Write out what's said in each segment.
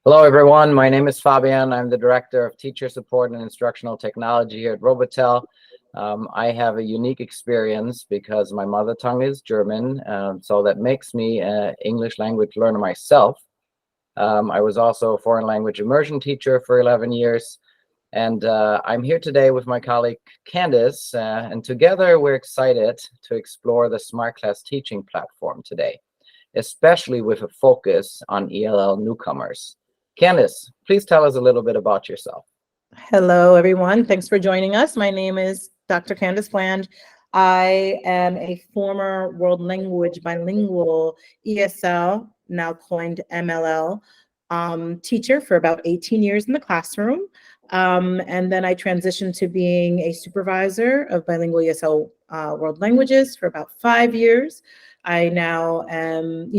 Hello, everyone. My name is Fabian. I'm the Director of Teacher Support and Instructional Technology here at Robotel. I have a unique experience because my mother tongue is German, so that makes me an English language learner myself. I was also a foreign language immersion teacher for 11 years, and I'm here today with my colleague Candice, and together we're excited to explore the SmartClass teaching platform today, especially with a focus on ELL newcomers. Candice, please tell us a little bit about yourself. Hello, everyone. Thanks for joining us. My name is Dr. Candice Bland. I am a former world language bilingual ESL, now coined MLL, teacher for about 18 years in the classroom. And then I transitioned to being a supervisor of bilingual ESL world languages for about 5 years. I now am,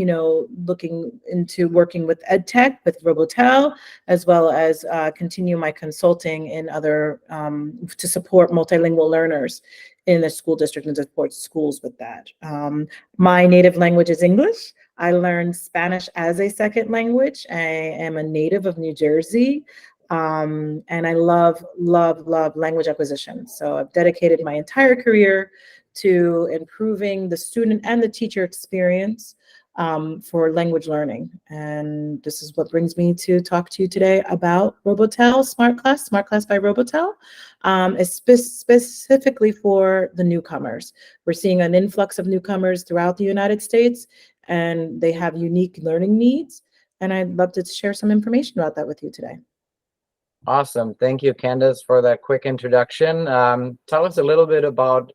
looking into working with EdTech with Robotel, as well as continue my consulting in other to support multilingual learners in the school district and support schools with that. My native language is English. I learned Spanish as a second language. I am a native of New Jersey. And I love language acquisition. So I've dedicated my entire career to improving the student and the teacher experience for language learning. And this is what brings me to talk to you today about Robotel SmartClass by Robotel, specifically for the newcomers. We're seeing an influx of newcomers throughout the United States, and they have unique learning needs. And I'd love to share some information about that with you today. Awesome. Thank you, Candice, for that quick introduction. Tell us a little bit about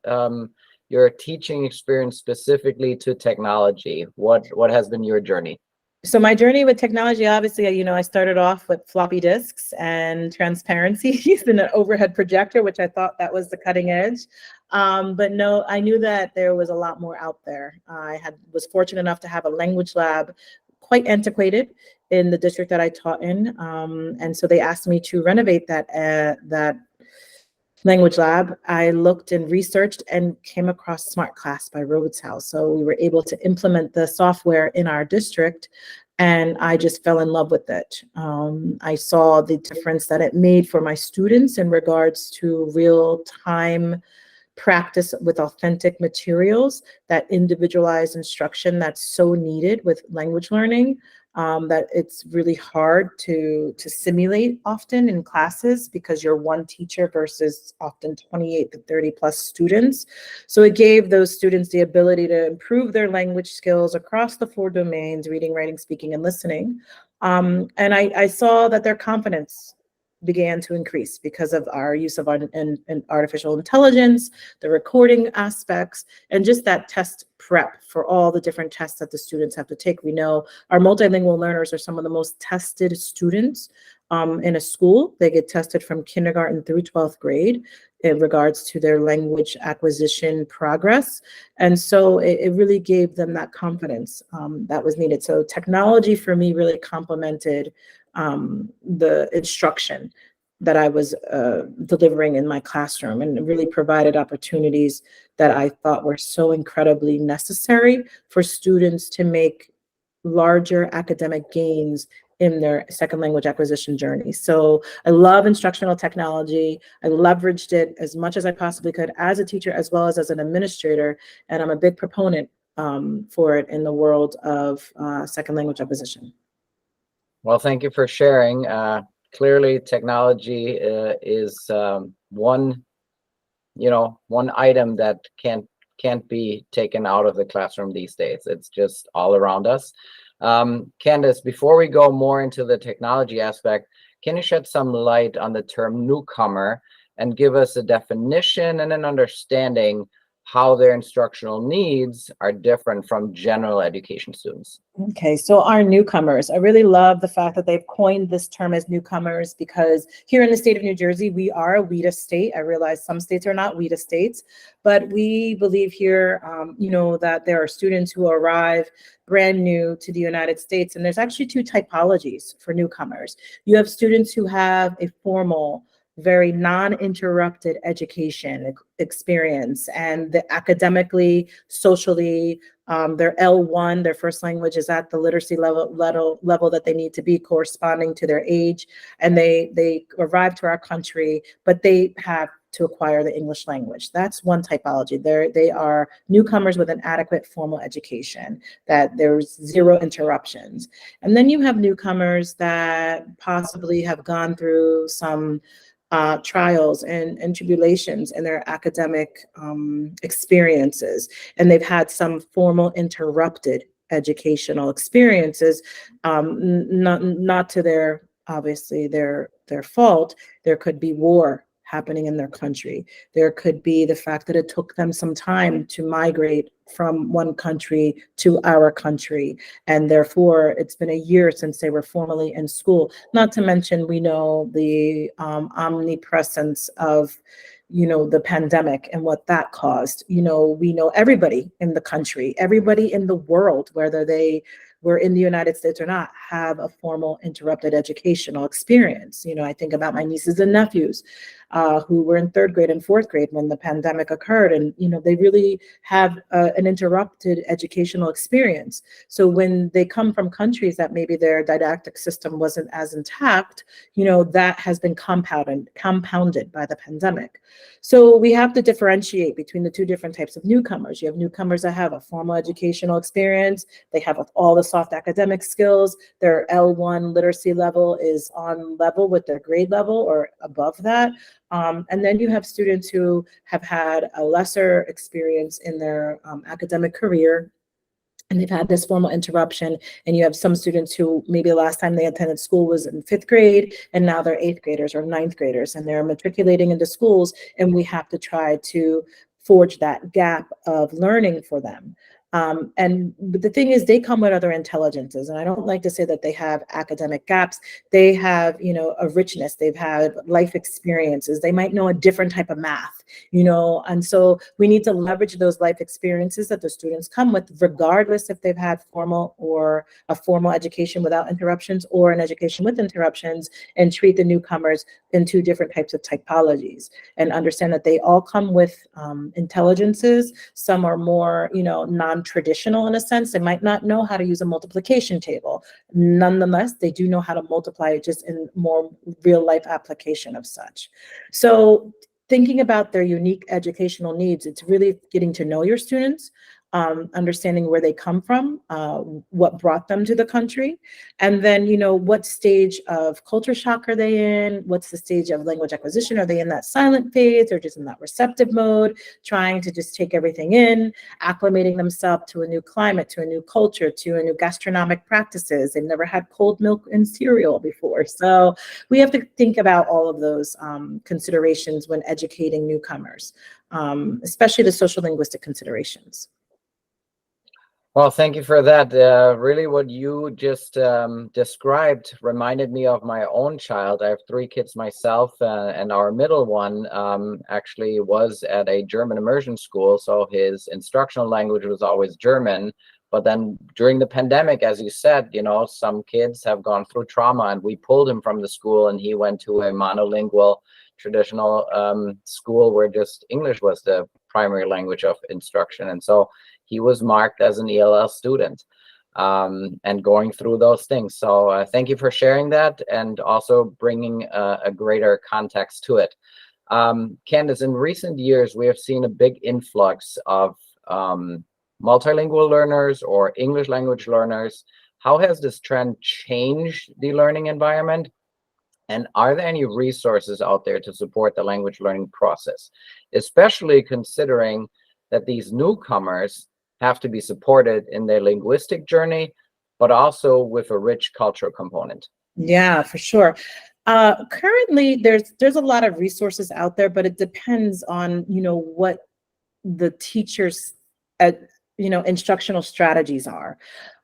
your teaching experience specifically to technology. What has been your journey? So my journey with technology, obviously, I started off with floppy disks and transparencies and an overhead projector, which I thought that was the cutting edge. But no, I knew that there was a lot more out there. I was fortunate enough to have a language lab, quite antiquated, in the district that I taught in. And so they asked me to renovate that language lab. I looked and researched and came across SmartClass by Robotel. So we were able to implement the software in our district, and I just fell in love with it. I saw the difference that it made for my students in regards to real-time practice with authentic materials, that individualized instruction that's so needed with language learning, that it's really hard to simulate often in classes because you're one teacher versus often 28 to 30 plus students. So it gave those students the ability to improve their language skills across the 4 domains: reading, writing, speaking, and listening. And I saw that their confidence began to increase because of our use of artificial intelligence, the recording aspects, and just that test prep for all the different tests that the students have to take. We know our multilingual learners are some of the most tested students in a school. They get tested from kindergarten through 12th grade in regards to their language acquisition progress. And so it really gave them that confidence that was needed. So technology for me really complemented the instruction that I was delivering in my classroom, and really provided opportunities that I thought were so incredibly necessary for students to make larger academic gains in their second language acquisition journey. So I love instructional technology. I leveraged it as much as I possibly could as a teacher as well as an administrator, and I'm a big proponent for it in the world of second language acquisition. Well, thank you for sharing. Clearly, technology is one item that can't be taken out of the classroom these days. It's just all around us. Candice, before we go more into the technology aspect, can you shed some light on the term newcomer and give us a definition and an understanding how their instructional needs are different from general education students? Okay, so our newcomers, I really love the fact that they've coined this term as newcomers, because here in the state of New Jersey, we are a WIDA state. I realize some states are not WIDA states, but we believe here, that there are students who arrive brand new to the United States, and there's actually 2 typologies for newcomers. You have students who have a formal, very non-interrupted education experience, and the academically, socially, Their L1, their first language, is at the literacy level that they need to be, corresponding to their age. And they arrive to our country, but they have to acquire the English language. That's one typology. They are newcomers with an adequate formal education, that there's zero interruptions. And then you have newcomers that possibly have gone through some trials and tribulations in their academic experiences, and they've had some formal interrupted educational experiences, not to their, obviously, their fault. There could be war happening in their country. There could be the fact that it took them some time to migrate from one country to our country, and therefore it's been a year since they were formally in school. Not to mention, we know the omnipresence of, the pandemic and what that caused. We know everybody in the country, everybody in the world, whether they were in the United States or not, have a formal interrupted educational experience. I think about my nieces and nephews who were in 3rd grade and 4th grade when the pandemic occurred, and they really have an interrupted educational experience. So when they come from countries that maybe their didactic system wasn't as intact, that has been compounded by the pandemic. So we have to differentiate between the two different types of newcomers. You have newcomers that have a formal educational experience. They have all the soft academic skills. Their L1 literacy level is on level with their grade level or above that. And then you have students who have had a lesser experience in their academic career, and they've had this formal interruption. And you have some students who maybe the last time they attended school was in 5th grade, and now they're 8th graders or 9th graders, and they're matriculating into schools, and we have to try to forge that gap of learning for them. And the thing is, they come with other intelligences, and I don't like to say that they have academic gaps. They have, a richness. They've had life experiences. They might know a different type of math, and so we need to leverage those life experiences that the students come with, regardless if they've had formal or a formal education without interruptions or an education with interruptions, and treat the newcomers in two different types of typologies, and understand that they all come with intelligences. Some are more, non-traditional in a sense. They might not know how to use a multiplication table. Nonetheless, they do know how to multiply it, just in more real life application of such. So thinking about their unique educational needs, it's really getting to know your students, understanding where they come from, what brought them to the country, and then, what stage of culture shock are they in? What's the stage of language acquisition? Are they in that silent phase or just in that receptive mode, trying to just take everything in, acclimating themselves to a new climate, to a new culture, to a new gastronomic practices? They've never had cold milk and cereal before. So we have to think about all of those considerations when educating newcomers, especially the social linguistic considerations. Well, thank you for that. Really, what you just described reminded me of my own child. I have 3 kids myself, and our middle one actually was at a German immersion school, so his instructional language was always German. But then during the pandemic, as you said, some kids have gone through trauma, and we pulled him from the school, and he went to a monolingual traditional school where just English was the primary language of instruction. And so he was marked as an ELL student and going through those things. So thank you for sharing that, and also bringing a greater context to it. Candace, in recent years, we have seen a big influx of multilingual learners or English language learners. How has this trend changed the learning environment? And are there any resources out there to support the language learning process, especially considering that these newcomers have to be supported in their linguistic journey, but also with a rich cultural component? Yeah, for sure. Currently, there's a lot of resources out there, but it depends on, what the teachers at, instructional strategies are.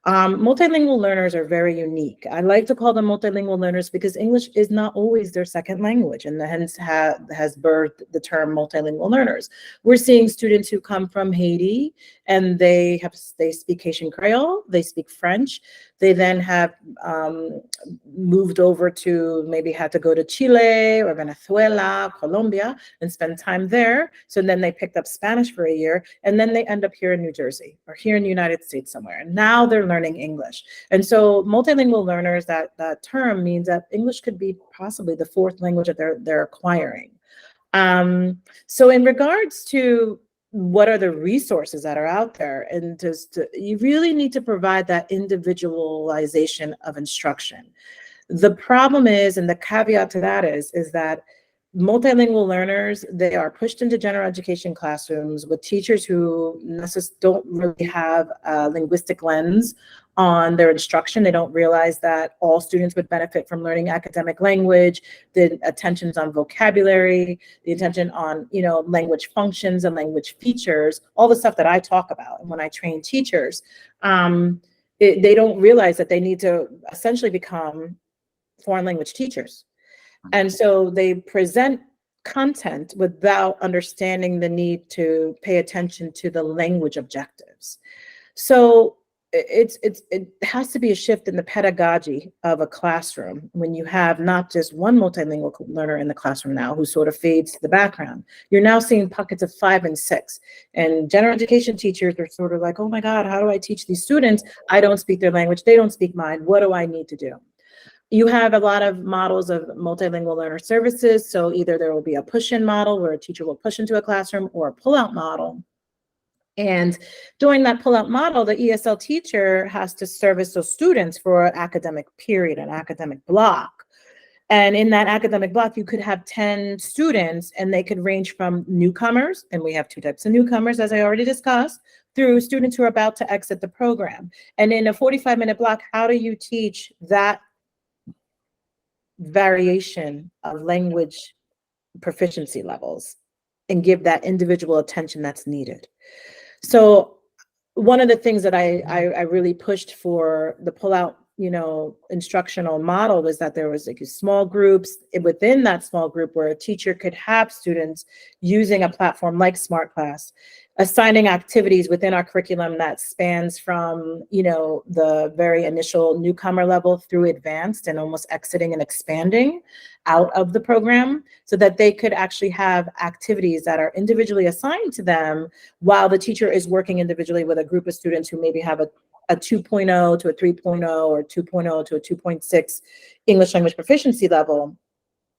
Multilingual learners are very unique. I like to call them multilingual learners because English is not always their second language, and hence has birthed the term multilingual learners. We're seeing students who come from Haiti, and they speak Haitian Creole, they speak French. They then have moved over to maybe had to go to Chile or Venezuela, Colombia, and spend time there. So then they picked up Spanish for a year, and then they end up here in New Jersey or here in the United States somewhere. And now they're learning English. And so multilingual learners, that term means that English could be possibly the fourth language that they're acquiring. So in regards to what are the resources that are out there, and you really need to provide that individualization of instruction. The problem is, and the caveat to that is that multilingual learners, they are pushed into general education classrooms with teachers who don't really have a linguistic lens on their instruction. They don't realize that all students would benefit from learning academic language, the attentions on vocabulary, the attention on, language functions and language features, all the stuff that I talk about. And when I train teachers, they don't realize that they need to essentially become foreign language teachers. And so they present content without understanding the need to pay attention to the language objectives. So it has to be a shift in the pedagogy of a classroom when you have not just one multilingual learner in the classroom now who sort of fades to the background. You're now seeing pockets of 5 and 6. And general education teachers are sort of like, oh my God, how do I teach these students? I don't speak their language. They don't speak mine. What do I need to do? You have a lot of models of multilingual learner services. So either there will be a push-in model where a teacher will push into a classroom, or a pull-out model. And during that pull-out model, the ESL teacher has to service those students for an academic period, an academic block. And in that academic block, you could have 10 students, and they could range from newcomers, and we have 2 types of newcomers, as I already discussed, through students who are about to exit the program. And in a 45-minute block, how do you teach that variation of language proficiency levels and give that individual attention that's needed? So one of the things that I really pushed for the pull-out, instructional model was that there was like small groups within that small group where a teacher could have students using a platform like SmartClass, assigning activities within our curriculum that spans from, the very initial newcomer level through advanced and almost exiting and expanding out of the program, so that they could actually have activities that are individually assigned to them while the teacher is working individually with a group of students who maybe have a 2.0 to a 3.0 or 2.0 to a 2.6 English language proficiency level.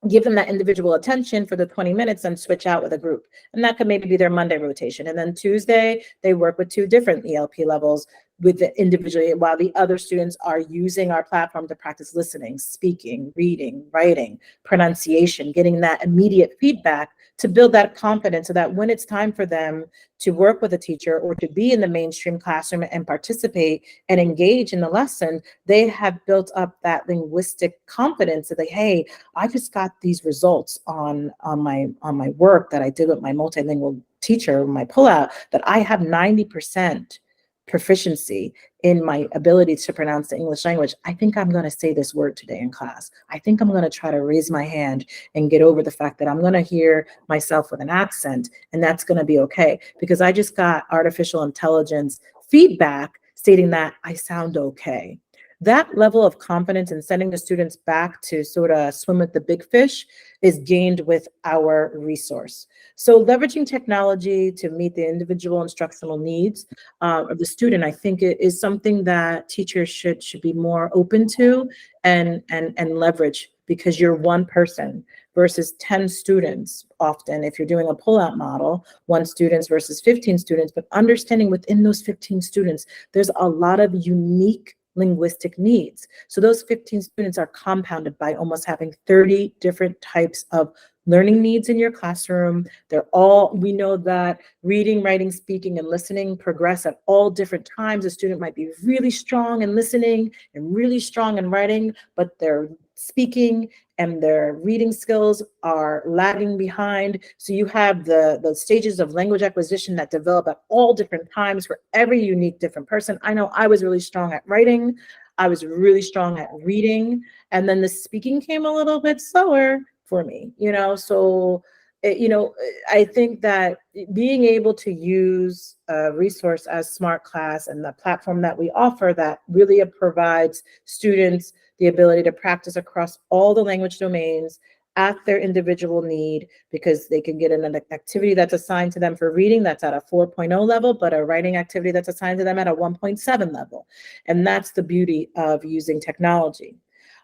Give them that individual attention for the 20 minutes and switch out with a group. And that could maybe be their Monday rotation. And then Tuesday, they work with 2 different ELP levels with the individually, while the other students are using our platform to practice listening, speaking, reading, writing, pronunciation, getting that immediate feedback to build that confidence so that when it's time for them to work with a teacher or to be in the mainstream classroom and participate and engage in the lesson, they have built up that linguistic confidence that hey, I just got these results on my work that I did with my multilingual teacher, my pullout, that I have 90% proficiency in my ability to pronounce the English language. I think I'm going to say this word today in class. I think I'm going to try to raise my hand and get over the fact that I'm going to hear myself with an accent, and that's going to be okay because I just got artificial intelligence feedback stating that I sound okay. That level of confidence in sending the students back to sort of swim with the big fish is gained with our resource. So leveraging technology to meet the individual instructional needs of the student, I think it is something that teachers should be more open to and leverage, because you're one person versus 10 students. Often, if you're doing a pull-out model, 1 student versus 15 students, but understanding within those 15 students, there's a lot of unique linguistic needs. So those 15 students are compounded by almost having 30 different types of learning needs in your classroom. We know that reading, writing, speaking, and listening progress at all different times. A student might be really strong in listening and really strong in writing, but their speaking and their reading skills are lagging behind. So you have the stages of language acquisition that develop at all different times for every unique different person. I know I was really strong at writing. I was really strong at reading. And then the speaking came a little bit slower for me, so I think that being able to use a resource as SmartClass and the platform that we offer that really provides students the ability to practice across all the language domains at their individual need, because they can get an activity that's assigned to them for reading that's at a 4.0 level, but a writing activity that's assigned to them at a 1.7 level. And that's the beauty of using technology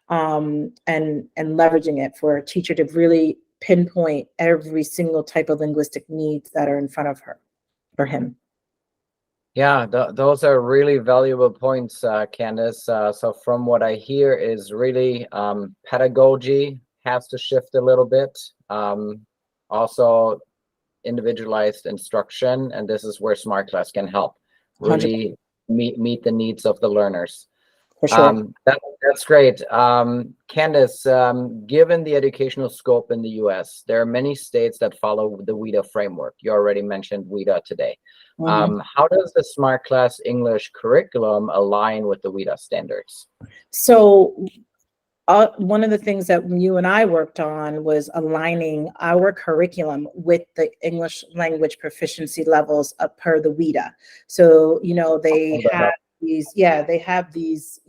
and leveraging it for a teacher to really pinpoint every single type of linguistic needs that are in front of her or him. Yeah, those are really valuable points, Candace. So from what I hear is really pedagogy has to shift a little bit. Also individualized instruction, and this is where SmartClass can help really meet the needs of the learners. For sure. That's great. Candace, given the educational scope in the US, there are many states that follow the WIDA framework. You already mentioned WIDA today. How does the SmartClass English curriculum align with the WIDA standards? So one of the things that you and I worked on was aligning our curriculum with the English language proficiency levels per the WIDA. So, they have these, they have these,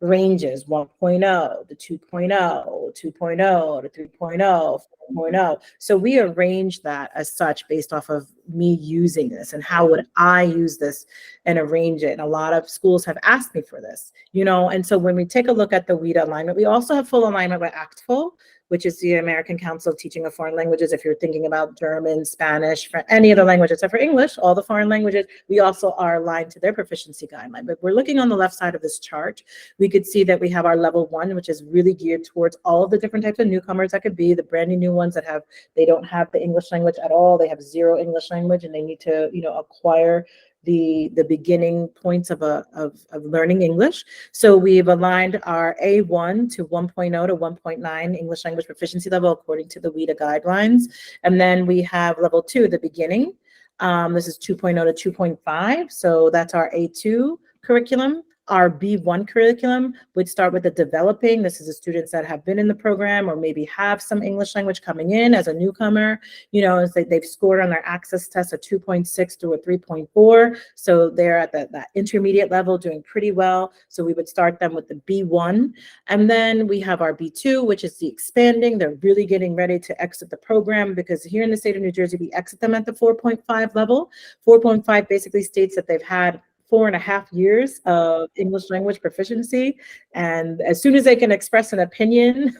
ranges 1.0 to 2.0, 2.0 to 3.0, 4.0. So we arranged that as such based off of me using this and how would I use this and arrange it. And a lot of schools have asked me for this, and so when we take a look at the WIDA alignment, we also have full alignment with ACTFL, which is the American Council of Teaching of Foreign Languages. If you're thinking about German, Spanish, any other language except for English, all the foreign languages, we also are aligned to their proficiency guideline. But we're looking on the left side of this chart, we could see that we have our level 1, which is really geared towards all of the different types of newcomers that could be, the brand new ones that they don't have the English language at all, they have 0 English language, and they need to, acquire the beginning points of learning English. So we've aligned our A1 to 1.0 to 1.9 English language proficiency level according to the WIDA guidelines. And then we have level 2, the beginning. This is 2.0 to 2.5. So that's our A2 curriculum. Our B1 curriculum would start with the developing. This is the students that have been in the program or maybe have some English language coming in as a newcomer, as they've scored on their access test a 2.6 to a 3.4. So they're at that intermediate level doing pretty well. So we would start them with the B1. And then we have our B2, which is the expanding. They're really getting ready to exit the program because here in the state of New Jersey, we exit them at the 4.5 level. 4.5 basically states that they've had 4.5 years of English language proficiency. And as soon as they can express an opinion,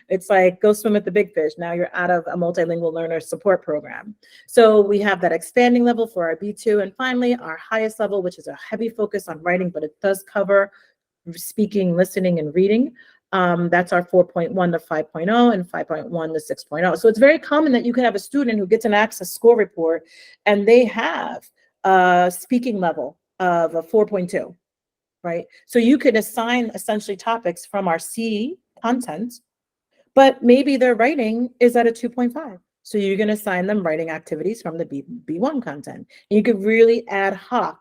it's like, go swim with the big fish. Now you're out of a multilingual learner support program. So we have that expanding level for our B2. And finally, our highest level, which is a heavy focus on writing, but it does cover speaking, listening, and reading. That's our 4.1 to 5.0 and 5.1 to 6.0. So it's very common that you could have a student who gets an access score report and they have a speaking level of a 4.2, right? So you could assign essentially topics from our C content, but maybe their writing is at a 2.5. So you can assign them writing activities from the B1 content. And you could really ad hoc,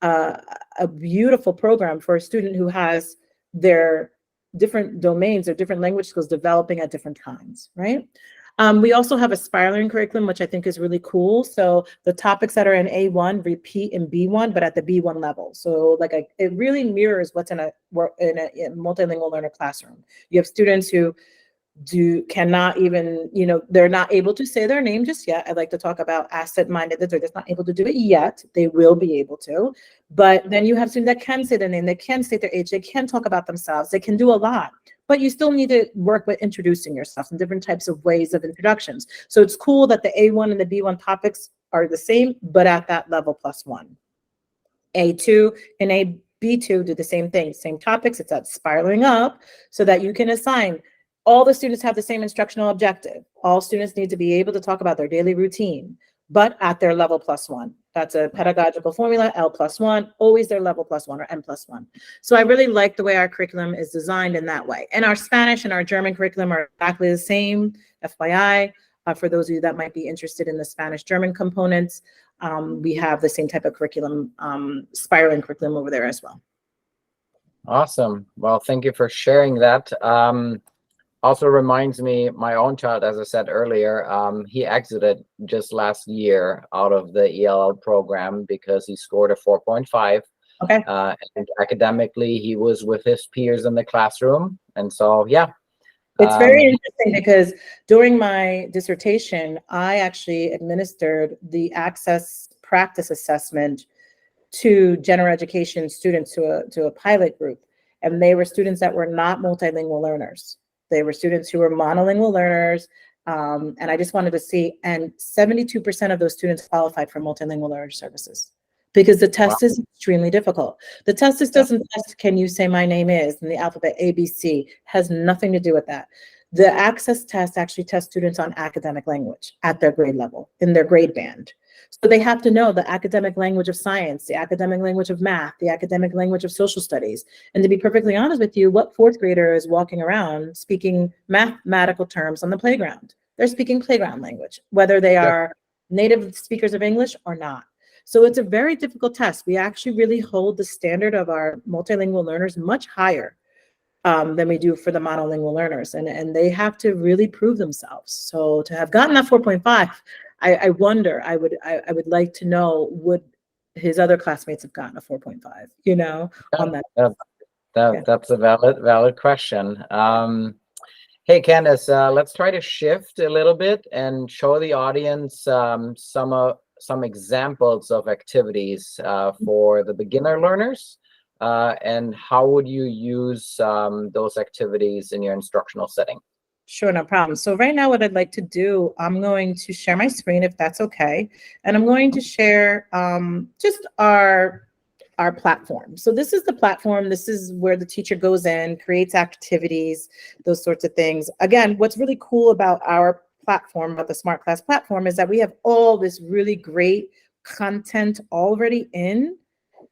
a beautiful program for a student who has their different domains or different language skills developing at different times, right? We also have a spiraling curriculum, which I think is really cool. So the topics that are in A1 repeat in B1, but at the B1 level. So it really mirrors what's in a multilingual learner classroom. You have students who cannot even, they're not able to say their name just yet. I'd like to talk about asset-minded, that they're just not able to do it yet. They will be able to. But then you have students that can say their name, they can state their age, they can talk about themselves, they can do a lot. But you still need to work with introducing yourself and different types of ways of introductions. So it's cool that the A1 and the B1 topics are the same, but at that level +1. A2 and B2 do the same thing, same topics, it's at spiraling up so that you can assign. All the students have the same instructional objective. All students need to be able to talk about their daily routine, but at their level +1. That's a pedagogical formula, L +1, always their level +1 or M +1. So I really like the way our curriculum is designed in that way. And our Spanish and our German curriculum are exactly the same, FYI, for those of you that might be interested in the Spanish-German components. We have the same type of curriculum, spiraling curriculum over there as well. Awesome. Well, thank you for sharing that. Also reminds me, my own child, as I said earlier, he exited just last year out of the ELL program because he scored a 4.5. Okay. And academically, he was with his peers in the classroom. And so, yeah. It's very interesting because during my dissertation, I actually administered the access practice assessment to general education students, to a pilot group. And they were students that were not multilingual learners. They were students who were monolingual learners. And I just wanted to see, and 72% of those students qualified for multilingual learner services because the test is extremely difficult. The test just doesn't test, can you say my name is, and the alphabet ABC, has nothing to do with that. The access test actually tests students on academic language at their grade level, in their grade band. So they have to know the academic language of science, the academic language of math, the academic language of social studies. And to be perfectly honest with you, what fourth grader is walking around speaking mathematical terms on the playground? They're speaking playground language, whether they are native speakers of English or not. So it's a very difficult test. We actually really hold the standard of our multilingual learners much higher than we do for the monolingual learners. And they have to really prove themselves. So to have gotten that 4.5, I wonder, I would like to know, would his other classmates have gotten a 4.5, you know, on that? That's a valid question. Hey, Candace, let's try to shift a little bit and show the audience some examples of activities for the beginner learners. And how would you use those activities in your instructional setting? Sure, no problem. So right now what I'd like to do, I'm going to share my screen if that's okay. And I'm going to share just our platform. So this is the platform. This is where the teacher goes in, creates activities, those sorts of things. Again, what's really cool about our platform, about the SmartClass platform, is that we have all this really great content already in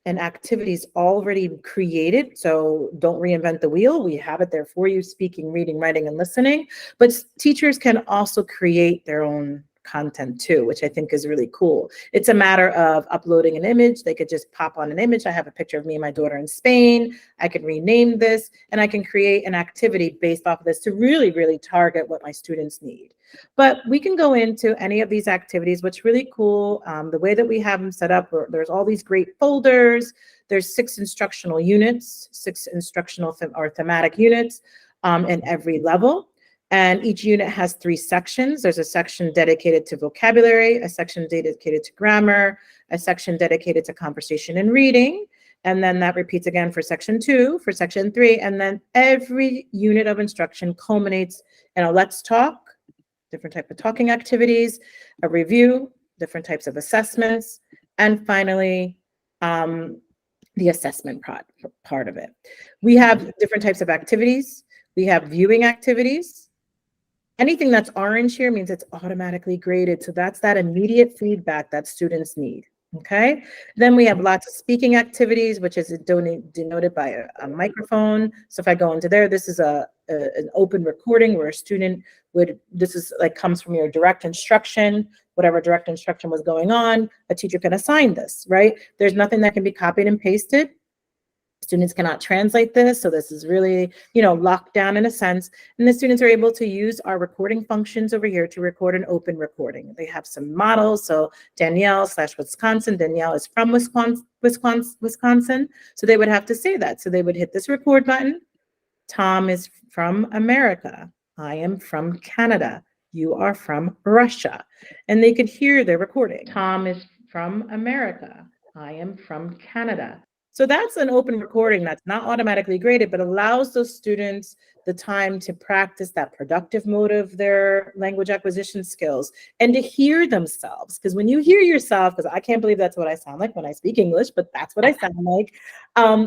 and activities already created. So don't reinvent the wheel. We have it there for you: speaking, reading, writing, and listening. But teachers can also create their own content too, which I think is really cool. It's a matter of uploading an image. They could just pop on an image. I have a picture of me and my daughter in Spain. I can rename this and I can create an activity based off of this to really, really target what my students need. But we can go into any of these activities. What's really cool, the way that we have them set up, there's all these great folders. There's 6 instructional units, 6 instructional or thematic units in every level. And each unit has 3 sections. There's a section dedicated to vocabulary, a section dedicated to grammar, a section dedicated to conversation and reading. And then that repeats again for section 2, for section 3. And then every unit of instruction culminates in a let's talk, different type of talking activities, a review, different types of assessments, and finally, the assessment part of it. We have different types of activities. We have viewing activities. Anything that's orange here means it's automatically graded. So that's that immediate feedback that students need. Okay. Then we have lots of speaking activities, which is denoted by a microphone. So if I go into there, this is an open recording where a student would, this is like comes from your direct instruction, whatever direct instruction was going on, a teacher can assign this, right? There's nothing that can be copied and pasted. Students cannot translate this. So this is really, locked down in a sense. And the students are able to use our recording functions over here to record an open recording. They have some models. So Danielle/Wisconsin. Danielle is from Wisconsin. So they would have to say that. So they would hit this record button. Tom is from America. I am from Canada. You are from Russia. And they could hear their recording. Tom is from America. I am from Canada. So that's an open recording that's not automatically graded, but allows those students the time to practice that productive mode of their language acquisition skills and to hear themselves. Because when you hear yourself, because I can't believe that's what I sound like when I speak English, but that's what I sound like.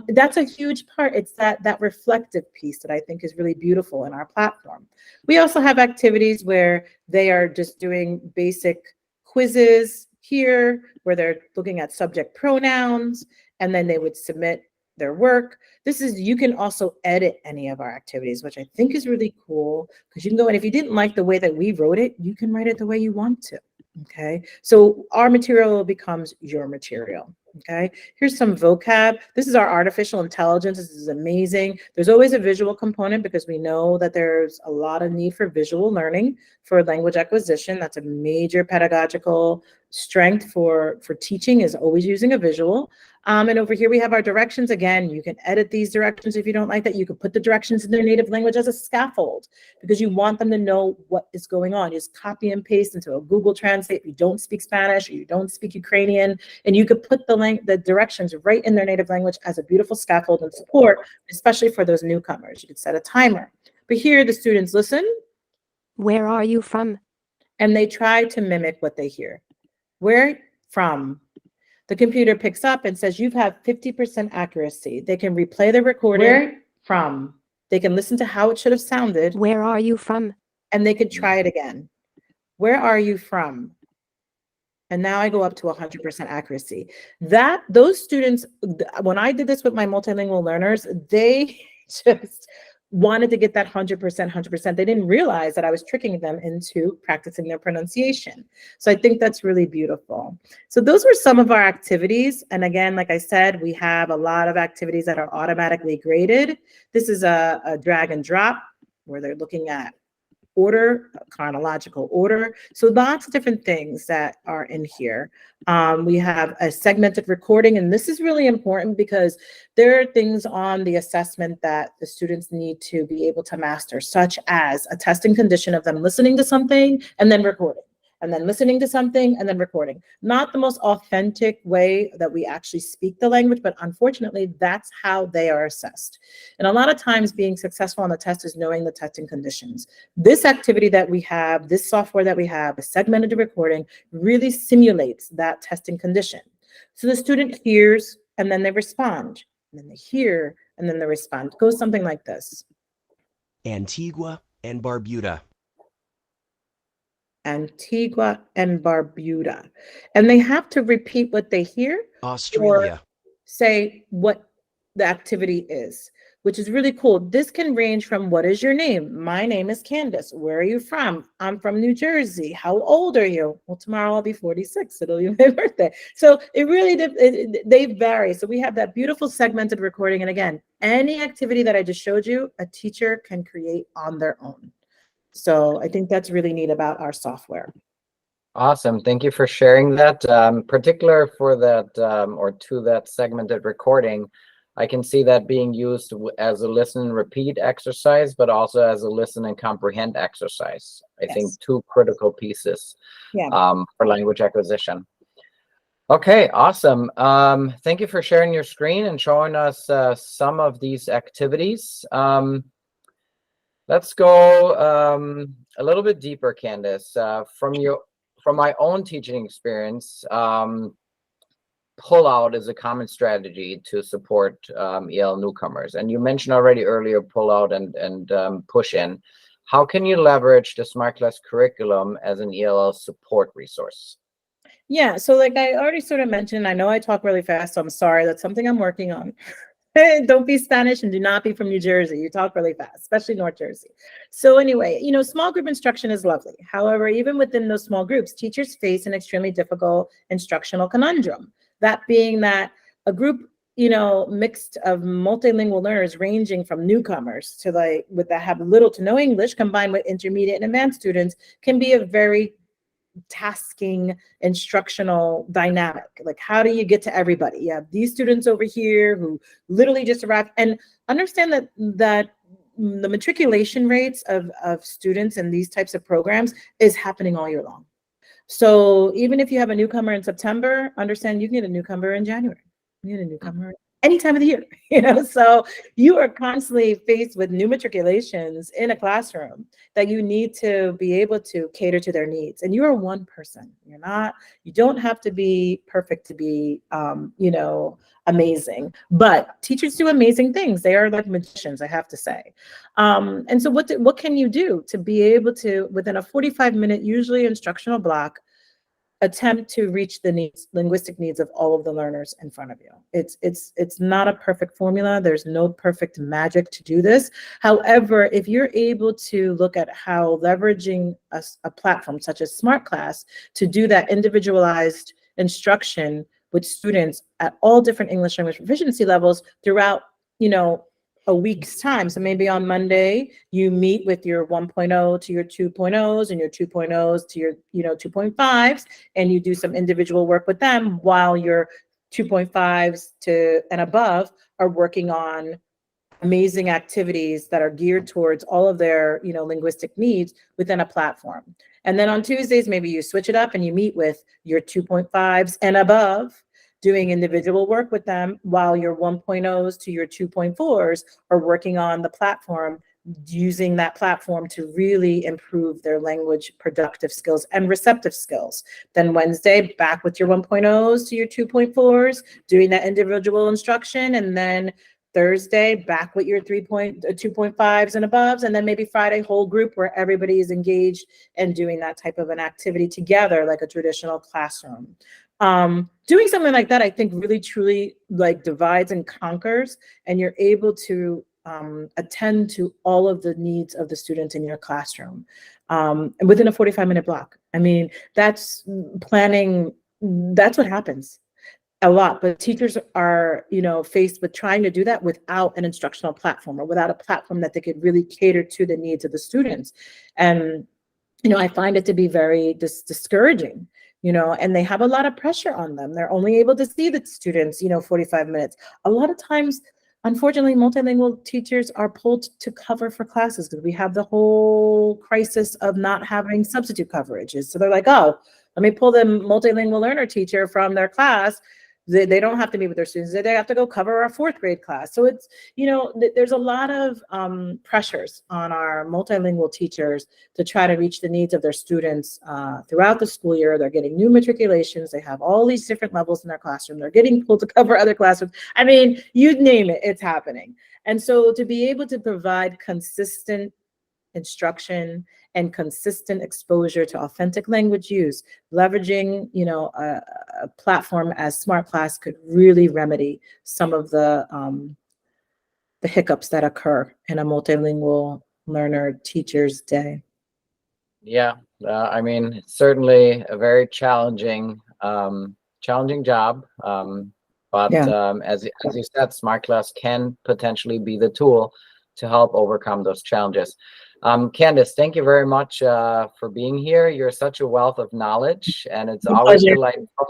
That's a huge part. It's that reflective piece that I think is really beautiful in our platform. We also have activities where they are just doing basic quizzes here, where they're looking at subject pronouns, and then they would submit their work. You can also edit any of our activities, which I think is really cool, because you can go in, if you didn't like the way that we wrote it, you can write it the way you want to, okay? So our material becomes your material. Okay, here's some vocab. This is our artificial intelligence. This is amazing. There's always a visual component because we know that there's a lot of need for visual learning for language acquisition. That's a major pedagogical strength for teaching, is always using a visual. And over here we have our directions. Again, you can edit these directions if you don't like that. You can put the directions in their native language as a scaffold because you want them to know what is going on. You just copy and paste into a Google Translate if you don't speak Spanish or you don't speak Ukrainian, and you could put the directions right in their native language as a beautiful scaffold and support, especially for those newcomers. You could set a timer. But here the students listen. Where are you from? And they try to mimic what they hear. Where from? The computer picks up and says, you have 50% accuracy. They can replay the recording. Where from? They can listen to how it should have sounded. Where are you from? And they could try it again. Where are you from? And now I go up to 100% accuracy. Those students, when I did this with my multilingual learners, they just wanted to get that 100%. They didn't realize that I was tricking them into practicing their pronunciation. So I think that's really beautiful. So those were some of our activities. And again, like I said, we have a lot of activities that are automatically graded. This is a drag and drop where they're looking at order, chronological order. So lots of different things that are in here. We have a segmented recording, and this is really important because there are things on the assessment that the students need to be able to master, such as a testing condition of them listening to something and then recording, and then listening to something and then recording. Not the most authentic way that we actually speak the language, but unfortunately, that's how they are assessed. And a lot of times being successful on the test is knowing the testing conditions. This activity that we have, this software that we have, a segmented recording, really simulates that testing condition. So the student hears and then they respond, and then they hear and then they respond. It goes something like this. Antigua and Barbuda. Antigua and Barbuda. And they have to repeat what they hear. Australia. Or say what the activity is, which is really cool. This can range from, what is your name? My name is Candace. Where are you from? I'm from New Jersey. How old are you? Well, tomorrow I'll be 46. It'll be my birthday. So it really, they vary. So we have that beautiful segmented recording. And again, any activity that I just showed you, a teacher can create on their own. So I think that's really neat about our software. Awesome. Thank you for sharing that. Particular for that or to that segmented recording, I can see that being used as a listen and repeat exercise, but also as a listen and comprehend exercise. I think two critical pieces for language acquisition. Okay, awesome. Thank you for sharing your screen and showing us some of these activities. Let's go a little bit deeper, Candace. From my own teaching experience, pull-out is a common strategy to support EL newcomers. And you mentioned already earlier pull-out and push-in. How can you leverage the SmartClass curriculum as an ELL support resource? Yeah, so like I already sort of mentioned, I know I talk really fast, so I'm sorry. That's something I'm working on. Don't be Spanish and do not be from New Jersey. You talk really fast, especially North Jersey. So anyway, small group instruction is lovely. However, even within those small groups, teachers face an extremely difficult instructional conundrum. That being that a group, mixed of multilingual learners ranging from newcomers to that have little to no English combined with intermediate and advanced students can be a very tasking instructional dynamic. Like, how do you get to everybody? You have these students over here who literally just arrived, and understand that the matriculation rates of students in these types of programs is happening all year long. So even if you have a newcomer in September, understand you can get a newcomer in January. You get a newcomer any time of the year, so you are constantly faced with new matriculations in a classroom that you need to be able to cater to their needs. And you are one person. You don't have to be perfect to be, amazing, but teachers do amazing things. They are like magicians, I have to say. And so what can you do to be able to, within a 45-minute, usually instructional block, attempt to reach the linguistic needs of all of the learners in front of you? It's not a perfect formula. There's no perfect magic to do this. However, if you're able to look at how leveraging a platform such as SmartClass to do that individualized instruction with students at all different English language proficiency levels throughout, a week's time. So maybe on Monday, you meet with your 1.0 to your 2.0s and your 2.0s to your, 2.5s, and you do some individual work with them while your 2.5s to and above are working on amazing activities that are geared towards all of their, linguistic needs within a platform. And then on Tuesdays, maybe you switch it up and you meet with your 2.5s and above, doing individual work with them, while your 1.0s to your 2.4s are working on the platform, using that platform to really improve their language productive skills and receptive skills. Then Wednesday, back with your 1.0s to your 2.4s, doing that individual instruction. And then Thursday, back with your 2.5s and above. And then maybe Friday, whole group where everybody is engaged and doing that type of an activity together, like a traditional classroom. Doing something like that, I think really truly like divides and conquers, and you're able to attend to all of the needs of the students in your classroom and within a 45-minute block. I mean, that's planning, that's what happens a lot, but teachers are, faced with trying to do that without an instructional platform or without a platform that they could really cater to the needs of the students. And, I find it to be very discouraging, and they have a lot of pressure on them. They're only able to see the students, 45 minutes. A lot of times, unfortunately, multilingual teachers are pulled to cover for classes because we have the whole crisis of not having substitute coverages. So they're like, oh, let me pull the multilingual learner teacher from their class. They don't have to meet with their students. They have to go cover our 4th grade class. So it's, there's a lot of pressures on our multilingual teachers to try to reach the needs of their students throughout the school year. They're getting new matriculations. They have all these different levels in their classroom. They're getting pulled to cover other classrooms. I mean, you name it, it's happening. And so to be able to provide consistent instruction and consistent exposure to authentic language use, leveraging, a platform as SmartClass could really remedy some of the hiccups that occur in a multilingual learner teacher's day. Yeah, I mean, it's certainly a very challenging job. But as you said, SmartClass can potentially be the tool to help overcome those challenges. Candice, thank you very much for being here. You're such a wealth of knowledge, and it's always delightful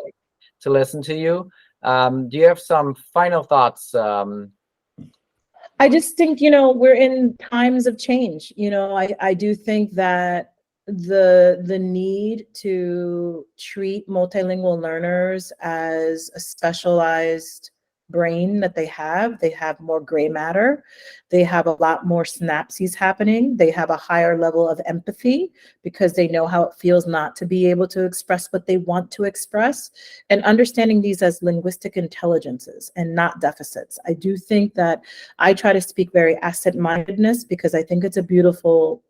to listen to you. Do you have some final thoughts? I just think, we're in times of change. I do think that the need to treat multilingual learners as a specialized brain that they have more gray matter, they have a lot more synapses happening, they have a higher level of empathy because they know how it feels not to be able to express what they want to express, and understanding these as linguistic intelligences and not deficits. I do think that I try to speak very asset-mindedness because I think it's a beautiful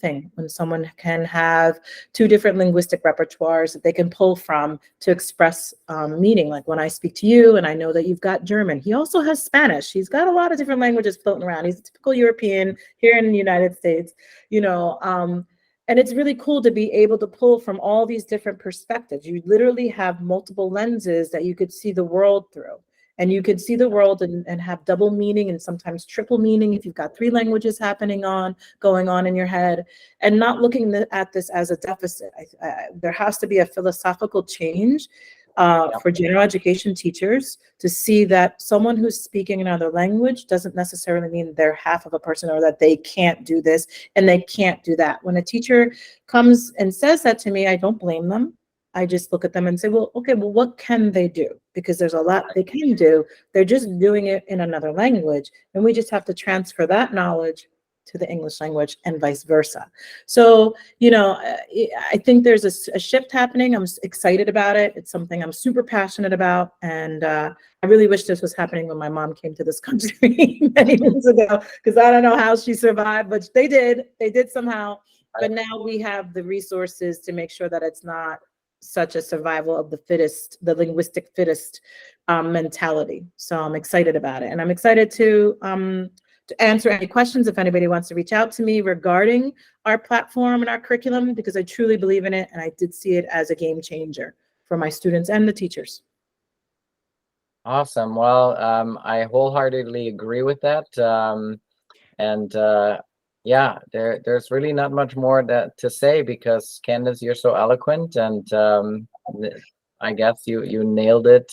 thing when someone can have 2 different linguistic repertoires that they can pull from to express meaning. Like when I speak to you and I know that you've got German, he also has Spanish. He's got a lot of different languages floating around. He's a typical European here in the United States, and it's really cool to be able to pull from all these different perspectives. You literally have multiple lenses that you could see the world through. And you could see the world and have double meaning and sometimes triple meaning if you've got 3 languages going on in your head, and not looking at this as a deficit. There has to be a philosophical change for general education teachers to see that someone who's speaking another language doesn't necessarily mean they're half of a person or that they can't do this and they can't do that. When a teacher comes and says that to me, I don't blame them. I just look at them and say, well, okay, well, what can they do? Because there's a lot they can do. They're just doing it in another language. And we just have to transfer that knowledge to the English language and vice versa. So, I think there's a shift happening. I'm excited about it. It's something I'm super passionate about. And I really wish this was happening when my mom came to this country many years ago, because I don't know how she survived, but they did somehow. But now we have the resources to make sure that it's not such a survival of the fittest, the linguistic fittest mentality. So I'm excited about it. And I'm excited to answer any questions if anybody wants to reach out to me regarding our platform and our curriculum, because I truly believe in it. And I did see it as a game changer for my students and the teachers. Awesome. Well, I wholeheartedly agree with that. And yeah, there's really not much more to say because Candace, you're so eloquent, and I guess you nailed it.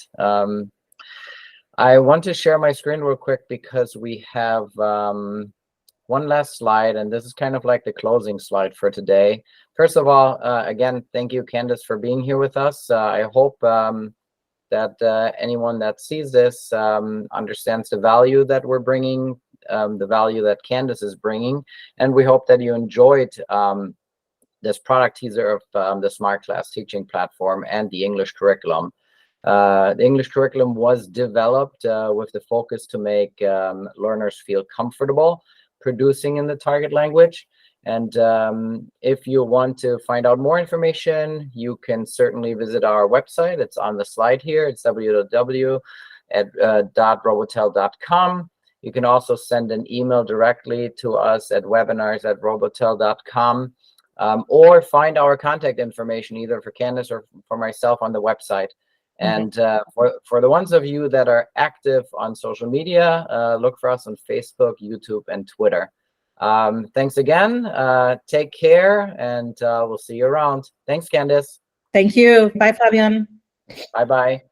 I want to share my screen real quick because we have one last slide, and this is kind of like the closing slide for today. First of all, again, thank you, Candace, for being here with us. I hope that anyone that sees this understands the value that we're bringing, the value that Candace is bringing, and we hope that you enjoyed this product teaser of the SmartClass teaching platform and the English curriculum. The English curriculum was developed with the focus to make learners feel comfortable producing in the target language. And if you want to find out more information, you can certainly visit our website. It's on the slide here. It's www.robotel.com. You can also send an email directly to us at webinars@robotel.com, or find our contact information either for Candace or for myself on the website. And for the ones of you that are active on social media, look for us on Facebook, YouTube, and Twitter. Thanks again. Take care, and we'll see you around. Thanks, Candace. Thank you. Bye, Fabian. Bye-bye.